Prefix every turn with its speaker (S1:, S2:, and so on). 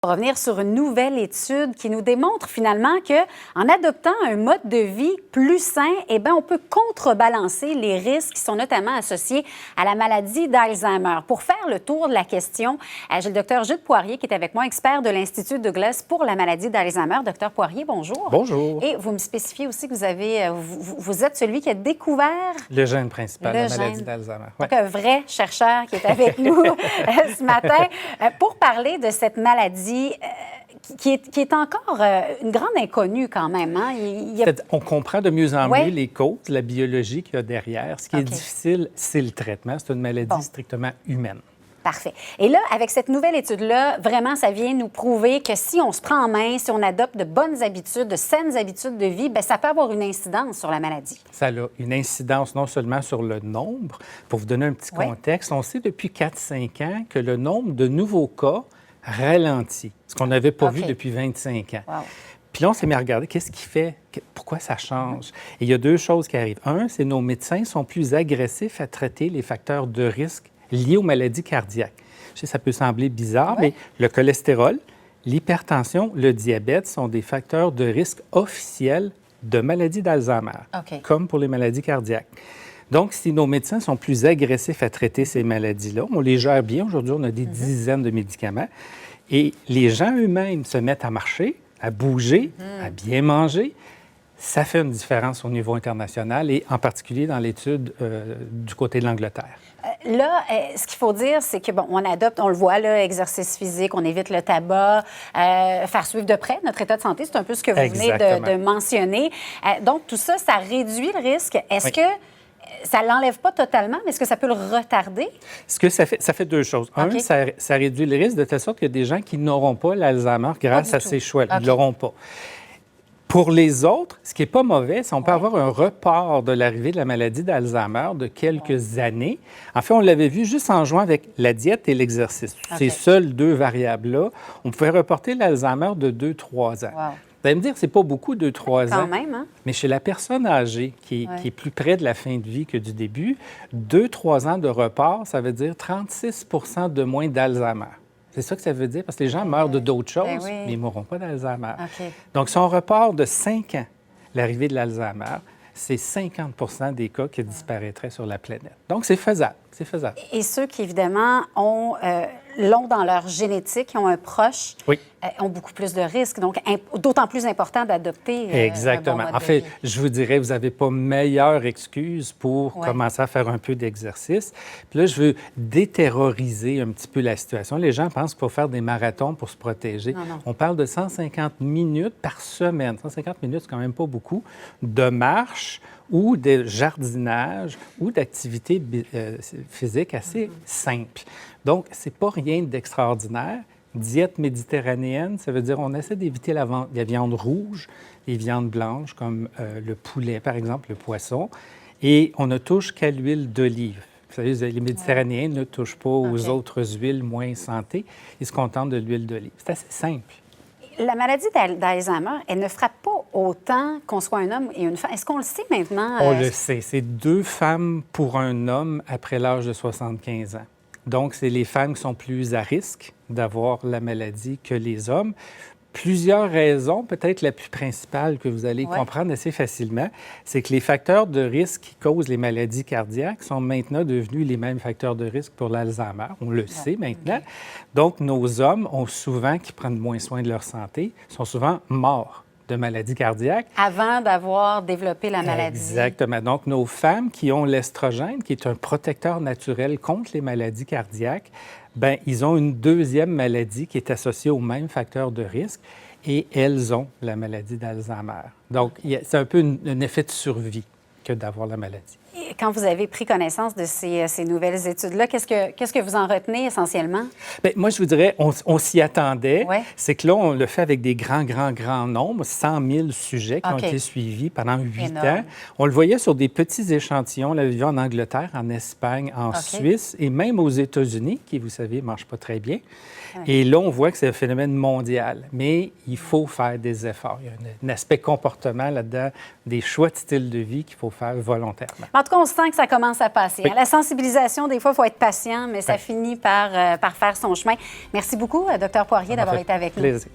S1: On va revenir sur une nouvelle étude qui nous démontre finalement que en adoptant un mode de vie plus sain, on peut contrebalancer les risques qui sont notamment associés à la maladie d'Alzheimer. Pour faire le tour de la question, j'ai le docteur Jude Poirier qui est avec moi, expert de l'Institut Douglas pour la maladie d'Alzheimer. Docteur Poirier, bonjour.
S2: Bonjour.
S1: Et vous me spécifiez aussi que vous êtes celui qui a découvert
S2: le gène principal de la maladie d'Alzheimer.
S1: Ouais. Donc, un vrai chercheur qui est avec nous ce matin pour parler de cette maladie qui est encore une grande inconnue quand même. Hein?
S2: On comprend de mieux en mieux les causes, la biologie qu'il y a derrière. Ce qui est difficile, c'est le traitement. C'est une maladie strictement humaine.
S1: Parfait. Et là, avec cette nouvelle étude-là, vraiment, ça vient nous prouver que si on se prend en main, si on adopte de bonnes habitudes, de saines habitudes de vie, ça peut avoir une incidence sur la maladie.
S2: Ça a une incidence non seulement sur le nombre. Pour vous donner un petit contexte, on sait depuis 4-5 ans que le nombre de nouveaux cas ralentit, ce qu'on n'avait pas vu depuis 25 ans.
S1: Wow.
S2: Puis là, on s'est mis à regarder qu'est-ce qui fait, pourquoi ça change. Et il y a deux choses qui arrivent. Un, c'est que nos médecins sont plus agressifs à traiter les facteurs de risque liés aux maladies cardiaques. Je sais, ça peut sembler bizarre, mais le cholestérol, l'hypertension, le diabète sont des facteurs de risque officiels de maladies d'Alzheimer, comme pour les maladies cardiaques. Donc, si nos médecins sont plus agressifs à traiter ces maladies-là, on les gère bien. Aujourd'hui, on a des dizaines de médicaments. Et les gens eux-mêmes se mettent à marcher, à bouger, à bien manger. Ça fait une différence au niveau international et en particulier dans l'étude du côté de l'Angleterre.
S1: Là, ce qu'il faut dire, c'est que, on adopte, on le voit, là, exercice physique, on évite le tabac, faire suivre de près notre état de santé, c'est un peu ce que vous venez de mentionner. Donc, tout ça, ça réduit le risque. Est-ce que ça ne l'enlève pas totalement, mais est-ce que ça peut le retarder?
S2: Ce que ça fait deux choses. Un, ça réduit le risque de telle sorte qu'il y a des gens qui n'auront pas l'Alzheimer grâce à ces choix. Ils ne l'auront pas. Pour les autres, ce qui n'est pas mauvais, c'est qu'on peut avoir un report de l'arrivée de la maladie d'Alzheimer de quelques années. En fait, on l'avait vu juste en jouant avec la diète et l'exercice. Ces seules deux variables-là, on pouvait reporter l'Alzheimer de 2-3 ans.
S1: Wow.
S2: Vous allez me dire, c'est pas beaucoup, 2-3 ans.
S1: Quand même, hein?
S2: Mais chez la personne âgée qui est plus près de la fin de vie que du début, 2-3 ans de report, ça veut dire 36 % de moins d'Alzheimer. C'est ça que ça veut dire, parce que les gens meurent de d'autres choses, mais ils ne mourront pas d'Alzheimer. Donc, si on repart de 5 ans l'arrivée de l'Alzheimer, c'est 50 % des cas qui disparaîtraient sur la planète. Donc, c'est faisable. C'est faisable.
S1: Et ceux qui, évidemment, l'ont dans leur génétique, qui ont un proche, ont beaucoup plus de risques. Donc, d'autant plus important d'adopter
S2: Exactement.
S1: un bon mode
S2: en fait,
S1: de vie.
S2: je vous dirais, vous n'avez pas meilleure excuse pour commencer à faire un peu d'exercice. Puis là, je veux déterroriser un petit peu la situation. Les gens pensent qu'il faut faire des marathons pour se protéger.
S1: Non.
S2: On parle de 150 minutes par semaine. 150 minutes, c'est quand même pas beaucoup, de marche ou de jardinage ou d'activités physiques assez simples. Donc, c'est pas rien d'extraordinaire. Diète méditerranéenne, ça veut dire on essaie d'éviter la viande rouge, les viandes blanches comme le poulet, par exemple, le poisson, et on ne touche qu'à l'huile d'olive. Vous savez, les Méditerranéens ne touchent pas aux autres huiles moins santé. Ils se contentent de l'huile d'olive. C'est assez simple.
S1: La maladie d'Alzheimer, elle ne frappe pas autant qu'on soit un homme et une femme. Est-ce qu'on le sait maintenant?
S2: On le sait. C'est 2 femmes pour un homme après l'âge de 75 ans. Donc, c'est les femmes qui sont plus à risque d'avoir la maladie que les hommes. Plusieurs raisons, peut-être la plus principale que vous allez comprendre assez facilement, c'est que les facteurs de risque qui causent les maladies cardiaques sont maintenant devenus les mêmes facteurs de risque pour l'Alzheimer. On le sait maintenant. Donc, nos hommes ont souvent, qui prennent moins soin de leur santé, sont souvent morts de maladies cardiaques.
S1: Avant d'avoir développé la maladie.
S2: Exactement. Donc, nos femmes qui ont l'estrogène, qui est un protecteur naturel contre les maladies cardiaques, bien, ils ont une deuxième maladie qui est associée au même facteur de risque et elles ont la maladie d'Alzheimer. Donc, c'est un peu un effet de survie que d'avoir la maladie.
S1: Et quand vous avez pris connaissance de ces nouvelles études-là, qu'est-ce que vous en retenez essentiellement?
S2: Bien, moi, je vous dirais, on s'y attendait. C'est que là, on le fait avec des grands nombres, 100 000 sujets qui ont été suivis pendant 8 ans. On le voyait sur des petits échantillons. On l'avait vu en Angleterre, en Espagne, en Suisse et même aux États-Unis, qui, vous savez, ne mangent pas très bien. Et là, on voit que c'est un phénomène mondial. Mais il faut faire des efforts. Il y a un aspect comportement là-dedans, des choix de style de vie qu'il faut faire volontairement.
S1: En tout cas, on sent que ça commence à passer.
S2: Oui.
S1: La sensibilisation, des fois, il faut être patient, mais ça finit par faire son chemin. Merci beaucoup, Dr Poirier, d'avoir été avec nous.
S2: Plaisir.